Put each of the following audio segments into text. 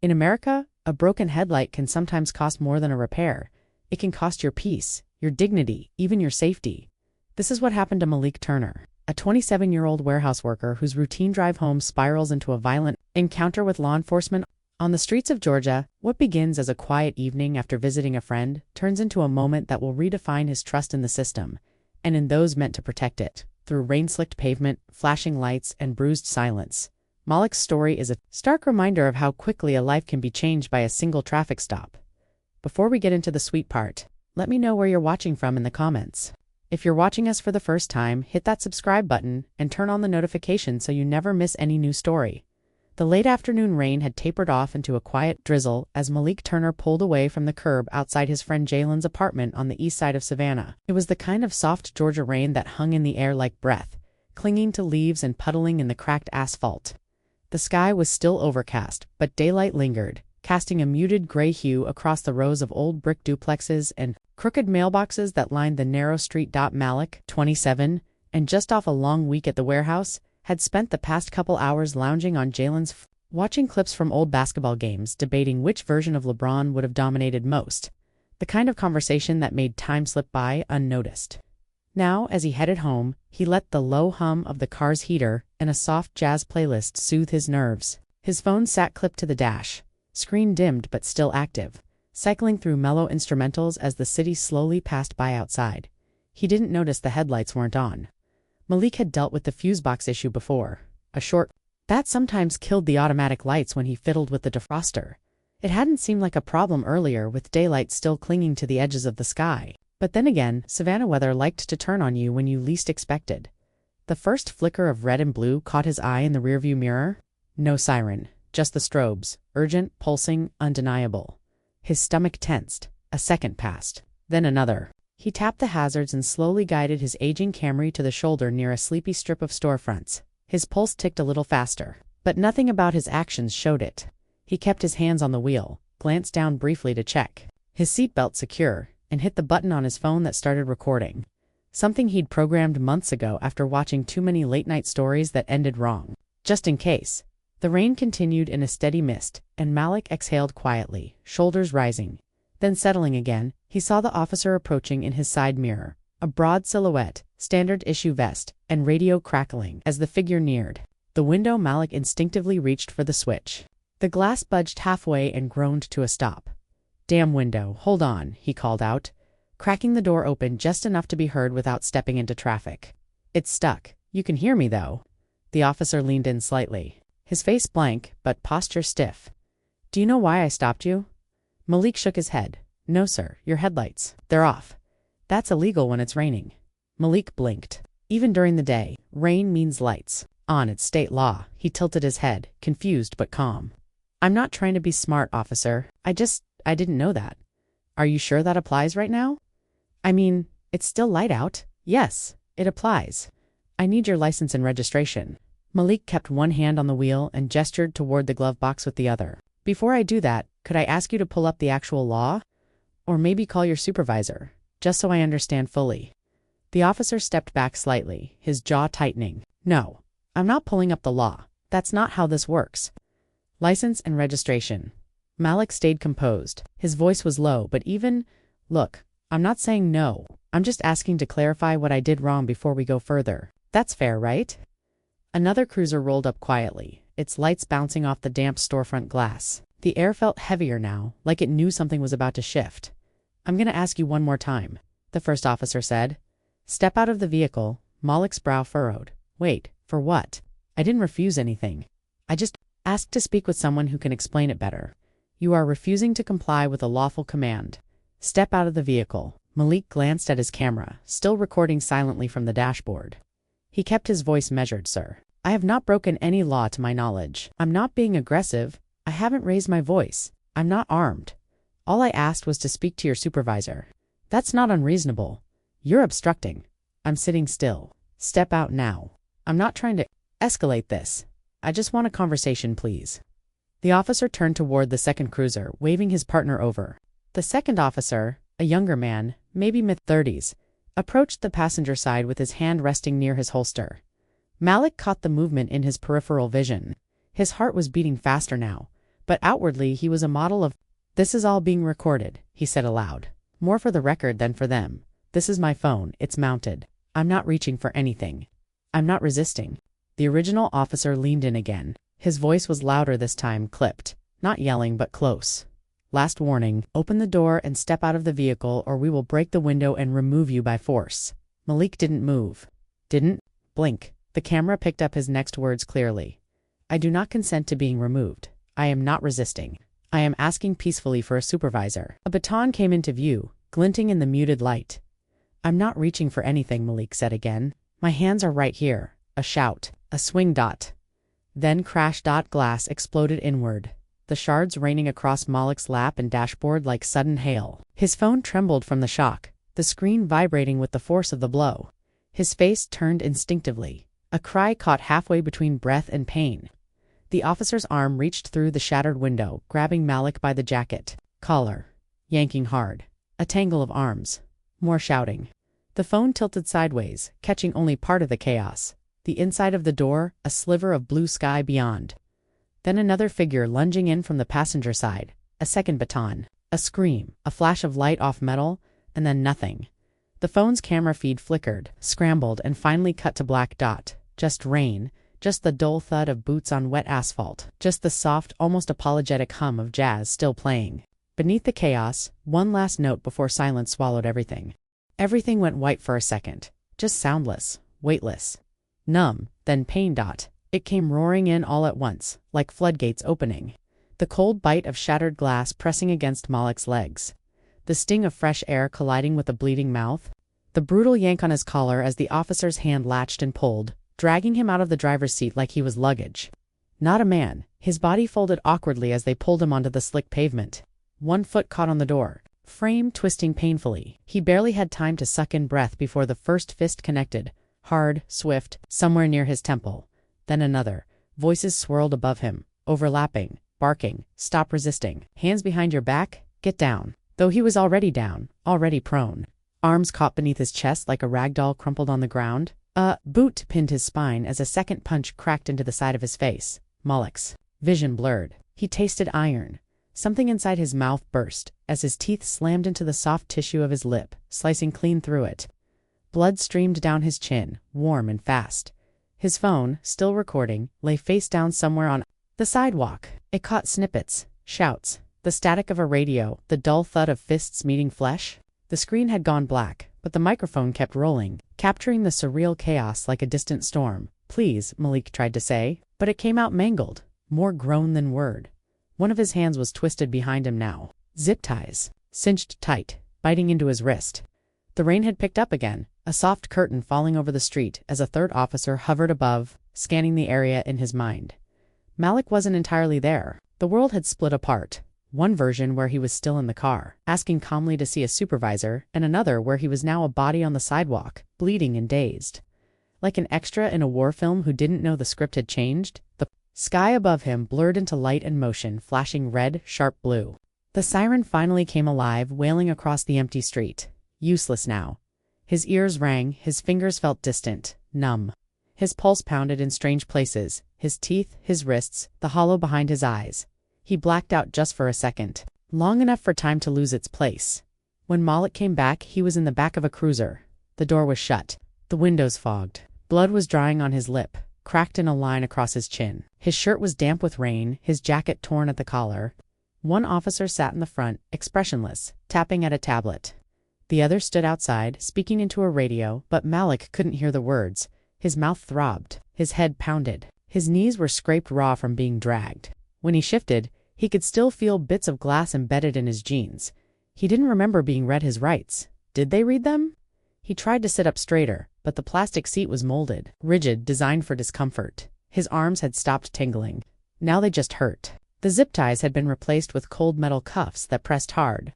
In America, a broken headlight can sometimes cost more than a repair. It can cost your peace, your dignity, even your safety. This is what happened to Malik Turner, a 27-year-old warehouse worker whose routine drive home spirals into a violent encounter with law enforcement. On the streets of Georgia, what begins as a quiet evening after visiting a friend turns into a moment that will redefine his trust in the system, and in those meant to protect it. Through rain-slicked pavement, flashing lights, and bruised silence, Malik's story is a stark reminder of how quickly a life can be changed by a single traffic stop. Before we get into the sweet part, let me know where you're watching from in the comments. If you're watching us for the first time, hit that subscribe button and turn on the notification so you never miss any new story. The late afternoon rain had tapered off into a quiet drizzle as Malik Turner pulled away from the curb outside his friend Jalen's apartment on the east side of Savannah. It was the kind of soft Georgia rain that hung in the air like breath, clinging to leaves and puddling in the cracked asphalt. The sky was still overcast, but daylight lingered, casting a muted gray hue across the rows of old brick duplexes and crooked mailboxes that lined the narrow street. Malik, 27, and just off a long week at the warehouse, had spent the past couple hours lounging on Jalen's watching clips from old basketball games, debating which version of LeBron would have dominated most. The kind of conversation that made time slip by unnoticed. Now, as he headed home, he let the low hum of the car's heater and a soft jazz playlist soothe his nerves. His phone sat clipped to the dash, screen dimmed but still active, cycling through mellow instrumentals as the city slowly passed by outside. He didn't notice the headlights weren't on. Malik had dealt with the fuse box issue before, a short that sometimes killed the automatic lights when he fiddled with the defroster. It hadn't seemed like a problem earlier, with daylight still clinging to the edges of the sky. But then again, Savannah weather liked to turn on you when you least expected. The first flicker of red and blue caught his eye in the rearview mirror. No siren, just the strobes, urgent, pulsing, undeniable. His stomach tensed. A second passed, then another. He tapped the hazards and slowly guided his aging Camry to the shoulder near a sleepy strip of storefronts. His pulse ticked a little faster, but nothing about his actions showed it. He kept his hands on the wheel, glanced down briefly to check his seatbelt secure, and hit the button on his phone that started recording. Something he'd programmed months ago after watching too many late-night stories that ended wrong. Just in case. The rain continued in a steady mist, and Malik exhaled quietly, shoulders rising. Then settling again, he saw the officer approaching in his side mirror, a broad silhouette, standard issue vest, and radio crackling as the figure neared the window. Malik instinctively reached for the switch. The glass budged halfway and groaned to a stop. "Damn window, hold on," he called out, cracking the door open just enough to be heard without stepping into traffic. "It's stuck. You can hear me, though." The officer leaned in slightly, his face blank, but posture stiff. "Do you know why I stopped you?" Malik shook his head. "No, sir, your headlights. They're off. That's illegal when it's raining." Malik blinked. Even during the day, rain means lights. On, it's state law. He tilted his head, confused but calm. "I'm not trying to be smart, officer. I didn't know that." "Are you sure that applies right now?" "I mean, it's still light out." "Yes, it applies. I need your license and registration." Malik kept one hand on the wheel and gestured toward the glove box with the other. "Before I do that, could I ask you to pull up the actual law? Or maybe call your supervisor, just so I understand fully." The officer stepped back slightly, his jaw tightening. "No, I'm not pulling up the law. That's not how this works. License and registration." Malik stayed composed. His voice was low, but even, "Look, I'm not saying no. I'm just asking to clarify what I did wrong before we go further. That's fair, right?" Another cruiser rolled up quietly, its lights bouncing off the damp storefront glass. The air felt heavier now, like it knew something was about to shift. "I'm going to ask you one more time," the first officer said. "Step out of the vehicle." Malik's brow furrowed. "Wait, for what? I didn't refuse anything. I just asked to speak with someone who can explain it better." "You are refusing to comply with a lawful command. Step out of the vehicle." Malik glanced at his camera, still recording silently from the dashboard. He kept his voice measured. "Sir, I have not broken any law to my knowledge. I'm not being aggressive. I haven't raised my voice. I'm not armed. All I asked was to speak to your supervisor. That's not unreasonable. You're obstructing. I'm sitting still. Step out now. I'm not trying to escalate this. I just want a conversation, please." The officer turned toward the second cruiser, waving his partner over. The second officer, a younger man, maybe mid-30s, approached the passenger side with his hand resting near his holster. Malik caught the movement in his peripheral vision. His heart was beating faster now, But outwardly he was a model of, "This is all being recorded," he said aloud. "More for the record than for them. This is my phone, it's mounted. I'm not reaching for anything. I'm not resisting." The original officer leaned in again. His voice was louder this time, clipped. Not yelling, but close. "Last warning, open the door and step out of the vehicle or we will break the window and remove you by force." Malik didn't move. Didn't blink. The camera picked up his next words clearly. "I do not consent to being removed. I am not resisting. I am asking peacefully for a supervisor." A baton came into view, glinting in the muted light. "I'm not reaching for anything," Malik said again. "My hands are right here." A shout. A swing dot. Then crash dot glass exploded inward, the shards raining across Malik's lap and dashboard like sudden hail. His phone trembled from the shock, the screen vibrating with the force of the blow. His face turned instinctively. A cry caught halfway between breath and pain. The officer's arm reached through the shattered window, grabbing Malik by the jacket, collar, yanking hard. A tangle of arms. More shouting. The phone tilted sideways, catching only part of the chaos. The inside of the door, a sliver of blue sky beyond. Then another figure lunging in from the passenger side. A second baton. A scream, a flash of light off metal, and then nothing. The phone's camera feed flickered, scrambled, and finally cut to black dot. Just rain. Just the dull thud of boots on wet asphalt. Just the soft, almost apologetic hum of jazz still playing. Beneath the chaos, one last note before silence swallowed everything. Everything went white for a second. Just soundless, weightless. Numb, then pain dot. It came roaring in all at once, like floodgates opening. The cold bite of shattered glass pressing against Malik's legs. The sting of fresh air colliding with a bleeding mouth. The brutal yank on his collar as the officer's hand latched and pulled, dragging him out of the driver's seat like he was luggage. Not a man, his body folded awkwardly as they pulled him onto the slick pavement. One foot caught on the door, frame twisting painfully. He barely had time to suck in breath before the first fist connected. Hard, swift, somewhere near his temple. Then another. Voices swirled above him, overlapping, barking, "Stop resisting. Hands behind your back, get down." Though he was already down, already prone. Arms caught beneath his chest like a rag doll crumpled on the ground. A boot pinned his spine as a second punch cracked into the side of his face. Malik's vision blurred. He tasted iron. Something inside his mouth burst as his teeth slammed into the soft tissue of his lip, slicing clean through it. Blood streamed down his chin, warm and fast. His phone, still recording, lay face down somewhere on the sidewalk. It caught snippets, shouts, the static of a radio, the dull thud of fists meeting flesh. The screen had gone black, but the microphone kept rolling, capturing the surreal chaos like a distant storm. "Please," Malik tried to say, but it came out mangled, more groan than word. One of his hands was twisted behind him now. Zip ties, cinched tight, biting into his wrist. The rain had picked up again, a soft curtain falling over the street as a third officer hovered above, scanning the area in his mind. Malik wasn't entirely there. The world had split apart. One version where he was still in the car, asking calmly to see a supervisor, and another where he was now a body on the sidewalk, bleeding and dazed. Like an extra in a war film who didn't know the script had changed, the sky above him blurred into light and motion, flashing red, sharp blue. The siren finally came alive, wailing across the empty street. Useless now. His ears rang, his fingers felt distant, numb. His pulse pounded in strange places, his teeth, his wrists, the hollow behind his eyes. He blacked out just for a second, long enough for time to lose its place. When Malik came back, he was in the back of a cruiser. The door was shut, the windows fogged. Blood was drying on his lip, cracked in a line across his chin. His shirt was damp with rain, his jacket torn at the collar. One officer sat in the front, expressionless, tapping at a tablet. The other stood outside, speaking into a radio, but Malik couldn't hear the words. His mouth throbbed, his head pounded. His knees were scraped raw from being dragged. When he shifted, he could still feel bits of glass embedded in his jeans. He didn't remember being read his rights. Did they read them? He tried to sit up straighter, but the plastic seat was molded, rigid, designed for discomfort. His arms had stopped tingling. Now they just hurt. The zip ties had been replaced with cold metal cuffs that pressed hard.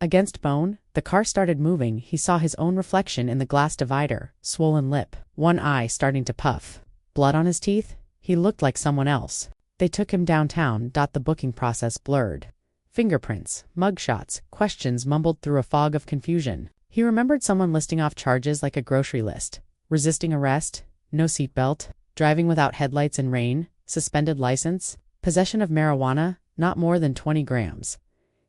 Against bone, the car started moving. He saw his own reflection in the glass divider, swollen lip, one eye starting to puff. Blood on his teeth? He looked like someone else. They took him downtown. The booking process blurred. Fingerprints, mugshots, questions mumbled through a fog of confusion. He remembered someone listing off charges like a grocery list. Resisting arrest, no seatbelt, driving without headlights in rain, suspended license, possession of marijuana, not more than 20 grams.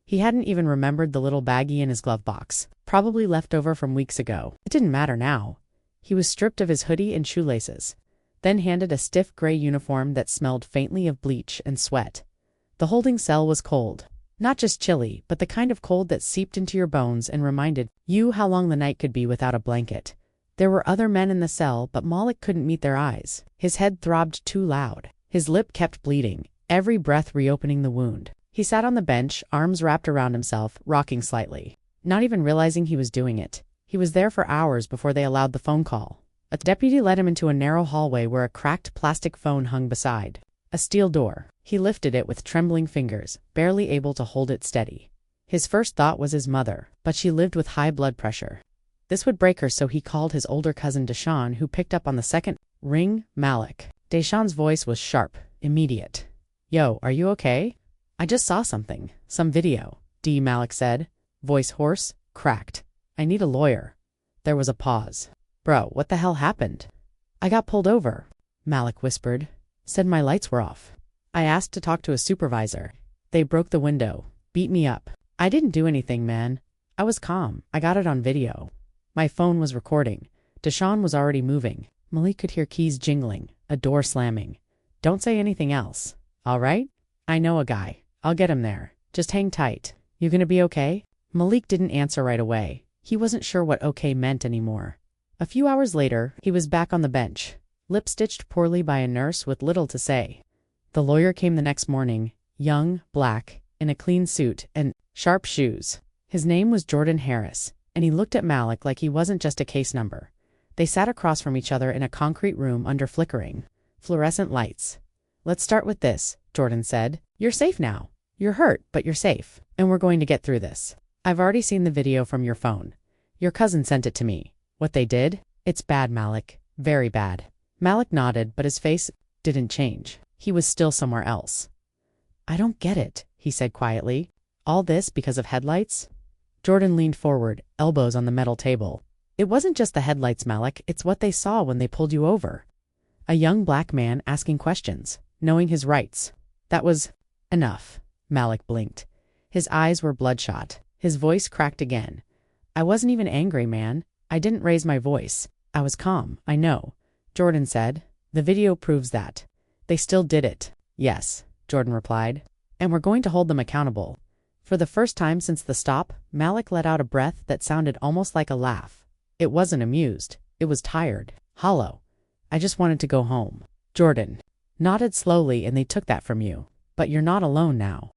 He hadn't even remembered the little baggie in his glove box, probably left over from weeks ago. It didn't matter now. He was stripped of his hoodie and shoelaces, then handed a stiff gray uniform that smelled faintly of bleach and sweat. The holding cell was cold. Not just chilly, but the kind of cold that seeped into your bones and reminded you how long the night could be without a blanket. There were other men in the cell, but Malik couldn't meet their eyes. His head throbbed too loud. His lip kept bleeding, every breath reopening the wound. He sat on the bench, arms wrapped around himself, rocking slightly, not even realizing he was doing it. He was there for hours before they allowed the phone call. A deputy led him into a narrow hallway where a cracked plastic phone hung beside a steel door. He lifted it with trembling fingers, barely able to hold it steady. His first thought was his mother, but she lived with high blood pressure. This would break her, so he called his older cousin Deshaun, who picked up on the second ring. Malik. Deshaun's voice was sharp, immediate. "Yo, are you okay? I just saw something. Some video." Malik said, voice hoarse, cracked. "I need a lawyer." There was a pause. "Bro, what the hell happened?" "I got pulled over," Malik whispered. "Said my lights were off. I asked to talk to a supervisor. They broke the window, beat me up. I didn't do anything, man. I was calm. I got it on video. My phone was recording." Deshaun was already moving. Malik could hear keys jingling, a door slamming. "Don't say anything else, all right? I know a guy. I'll get him there. Just hang tight. You gonna be okay?" Malik didn't answer right away. He wasn't sure what okay meant anymore. A few hours later, he was back on the bench, lip-stitched poorly by a nurse with little to say. The lawyer came the next morning, young, black, in a clean suit and sharp shoes. His name was Jordan Harris, and he looked at Malik like he wasn't just a case number. They sat across from each other in a concrete room under flickering fluorescent lights. "Let's start with this," Jordan said. "You're safe now. You're hurt, but you're safe, and we're going to get through this. I've already seen the video from your phone. Your cousin sent it to me. What they did? It's bad, Malik. Very bad." Malik nodded, but his face didn't change. He was still somewhere else. "I don't get it," he said quietly. "All this because of headlights?" Jordan leaned forward, elbows on the metal table. "It wasn't just the headlights, Malik. It's what they saw when they pulled you over. A young black man asking questions, knowing his rights. That was enough." Malik blinked. His eyes were bloodshot. His voice cracked again. "I wasn't even angry, man. I didn't raise my voice. I was calm, I know," Jordan said. "The video proves that. They still did it." "Yes," Jordan replied. "And we're going to hold them accountable." For the first time since the stop, Malik let out a breath that sounded almost like a laugh. It wasn't amused. It was tired, hollow. "I just wanted to go home." Jordan nodded slowly. "And they took that from you. But you're not alone now."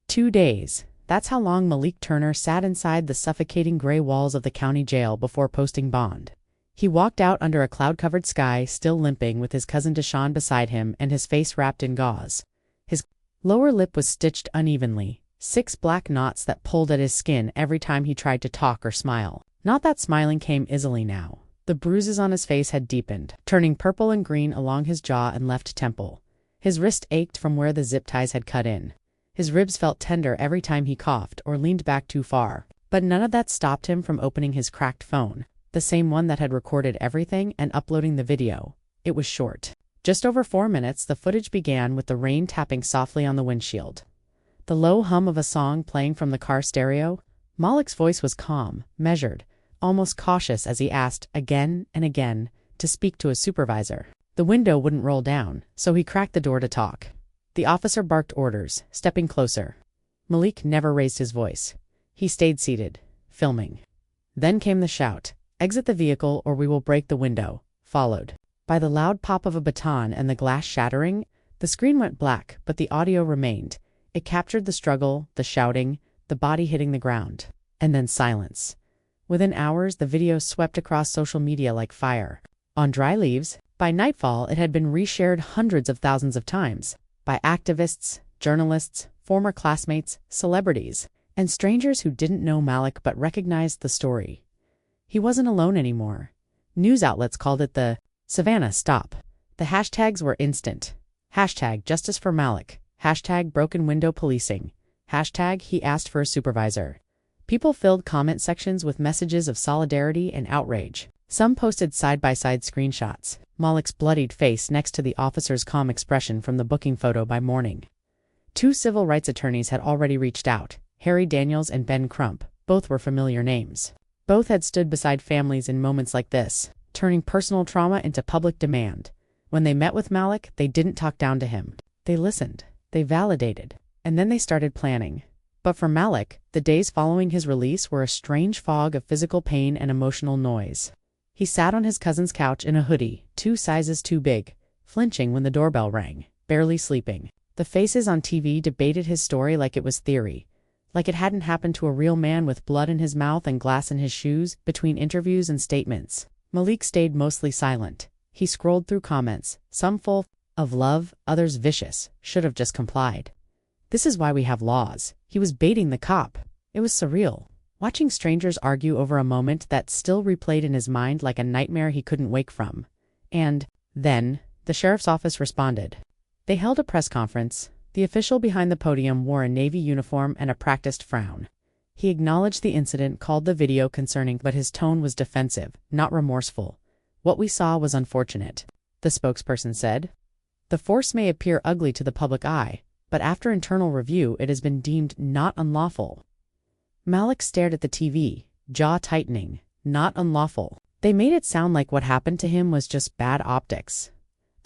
2 days. That's how long Malik Turner sat inside the suffocating gray walls of the county jail before posting bond. He walked out under a cloud-covered sky, still limping, with his cousin Deshaun beside him and his face wrapped in gauze. His lower lip was stitched unevenly, 6 black knots that pulled at his skin every time he tried to talk or smile. Not that smiling came easily now. The bruises on his face had deepened, turning purple and green along his jaw and left temple. His wrist ached from where the zip ties had cut in. His ribs felt tender every time he coughed or leaned back too far. But none of that stopped him from opening his cracked phone, the same one that had recorded everything, and uploading the video. It was short. Just over 4 minutes, the footage began with the rain tapping softly on the windshield. The low hum of a song playing from the car stereo. Malik's voice was calm, measured, almost cautious as he asked, again and again, to speak to a supervisor. The window wouldn't roll down, so he cracked the door to talk. The officer barked orders, stepping closer. Malik never raised his voice. He stayed seated, filming. Then came the shout, "Exit the vehicle or we will break the window," followed by the loud pop of a baton and the glass shattering. The screen went black, but the audio remained. It captured the struggle, the shouting, the body hitting the ground. And then silence. Within hours, the video swept across social media like fire. On dry leaves, by nightfall, it had been reshared hundreds of thousands of times. By activists, journalists, former classmates, celebrities, and strangers who didn't know Malik but recognized the story. He wasn't alone anymore. News outlets called it the Savannah Stop. The hashtags were instant. Hashtag Justice for Malik. Hashtag Broken Window Policing. Hashtag He Asked for a Supervisor. People filled comment sections with messages of solidarity and outrage. Some posted side-by-side screenshots, Malik's bloodied face next to the officer's calm expression from the booking photo by morning. Two civil rights attorneys had already reached out, Harry Daniels and Ben Crump. Both were familiar names. Both had stood beside families in moments like this, turning personal trauma into public demand. When they met with Malik, they didn't talk down to him. They listened. They validated. And then they started planning. But for Malik, the days following his release were a strange fog of physical pain and emotional noise. He sat on his cousin's couch in a hoodie, 2 sizes too big, flinching when the doorbell rang, barely sleeping. The faces on TV debated his story like it was theory, like it hadn't happened to a real man with blood in his mouth and glass in his shoes between interviews and statements. Malik stayed mostly silent. He scrolled through comments, some full of love, others vicious, should have just complied. This is why we have laws. He was baiting the cop. It was surreal. Watching strangers argue over a moment that still replayed in his mind like a nightmare he couldn't wake from. And then, the sheriff's office responded. They held a press conference. The official behind the podium wore a Navy uniform and a practiced frown. He acknowledged the incident, called the video concerning, but his tone was defensive, not remorseful. What we saw was unfortunate, the spokesperson said. The force may appear ugly to the public eye, but after internal review it has been deemed not unlawful. Malik stared at the TV, jaw tightening. Not unlawful. They made it sound like what happened to him was just bad optics.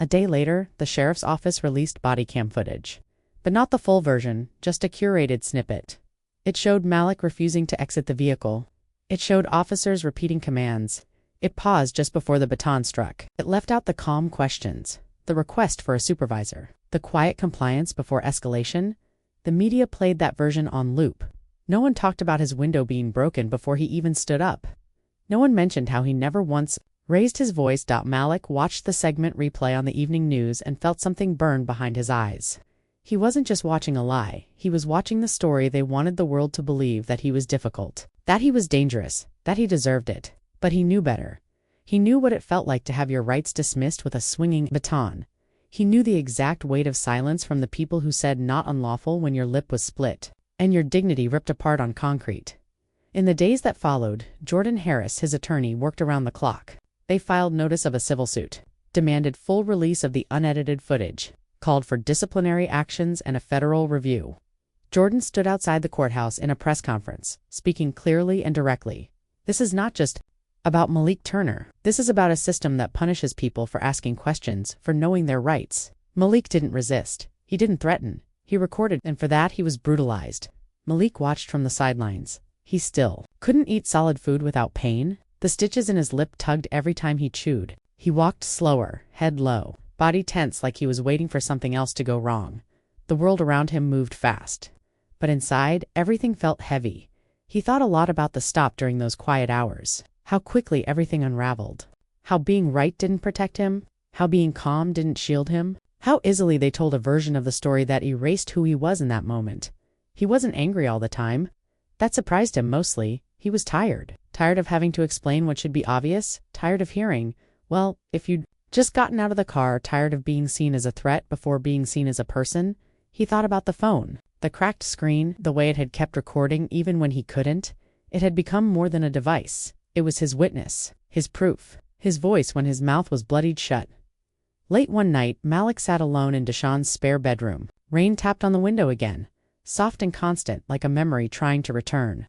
A day later, the sheriff's office released body cam footage. But not the full version, just a curated snippet. It showed Malik refusing to exit the vehicle. It showed officers repeating commands. It paused just before the baton struck. It left out the calm questions, the request for a supervisor, the quiet compliance before escalation. The media played that version on loop. No one talked about his window being broken before he even stood up. No one mentioned how he never once raised his voice. Malik watched the segment replay on the evening news and felt something burn behind his eyes. He wasn't just watching a lie, he was watching the story they wanted the world to believe, that he was difficult, that he was dangerous, that he deserved it. But he knew better. He knew what it felt like to have your rights dismissed with a swinging baton. He knew the exact weight of silence from the people who said not unlawful when your lip was split, and your dignity ripped apart on concrete. In the days that followed, Jordan Harris, his attorney, worked around the clock. They filed notice of a civil suit, demanded full release of the unedited footage, called for disciplinary actions and a federal review. Jordan stood outside the courthouse in a press conference, speaking clearly and directly. This is not just about Malik Turner. This is about a system that punishes people for asking questions, for knowing their rights. Malik didn't resist. He didn't threaten. He recorded, and for that he was brutalized. Malik watched from the sidelines. He still couldn't eat solid food without pain. The stitches in his lip tugged every time he chewed. He walked slower, head low, body tense like he was waiting for something else to go wrong. The world around him moved fast. But inside, everything felt heavy. He thought a lot about the stop during those quiet hours. How quickly everything unraveled. How being right didn't protect him. How being calm didn't shield him. How easily they told a version of the story that erased who he was in that moment. He wasn't angry all the time. That surprised him mostly. He was tired. Tired of having to explain what should be obvious. Tired of hearing, well, if you'd just gotten out of the car. Tired of being seen as a threat before being seen as a person. He thought about the phone. The cracked screen, the way it had kept recording even when he couldn't. It had become more than a device. It was his witness, his proof, his voice when his mouth was bloodied shut. Late one night, Malik sat alone in Deshawn's spare bedroom. Rain tapped on the window again, soft and constant, like a memory trying to return.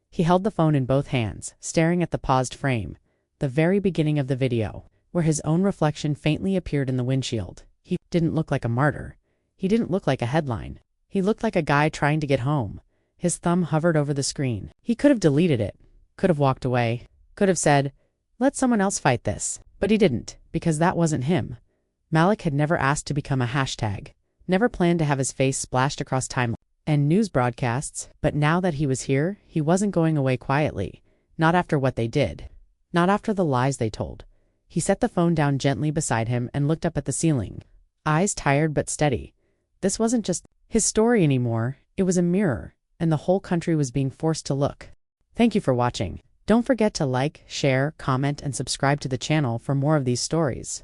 He held the phone in both hands, staring at the paused frame, the very beginning of the video, where his own reflection faintly appeared in the windshield. He didn't look like a martyr. He didn't look like a headline. He looked like a guy trying to get home. His thumb hovered over the screen. He could have deleted it, could have walked away, could have said, "Let someone else fight this." But he didn't, because that wasn't him. Malik had never asked to become a hashtag, never planned to have his face splashed across timelines and news broadcasts, but now that he was here, he wasn't going away quietly. Not after what they did. Not after the lies they told. He set the phone down gently beside him and looked up at the ceiling. Eyes tired but steady. This wasn't just his story anymore, it was a mirror, and the whole country was being forced to look. Thank you for watching. Don't forget to like, share, comment, and subscribe to the channel for more of these stories.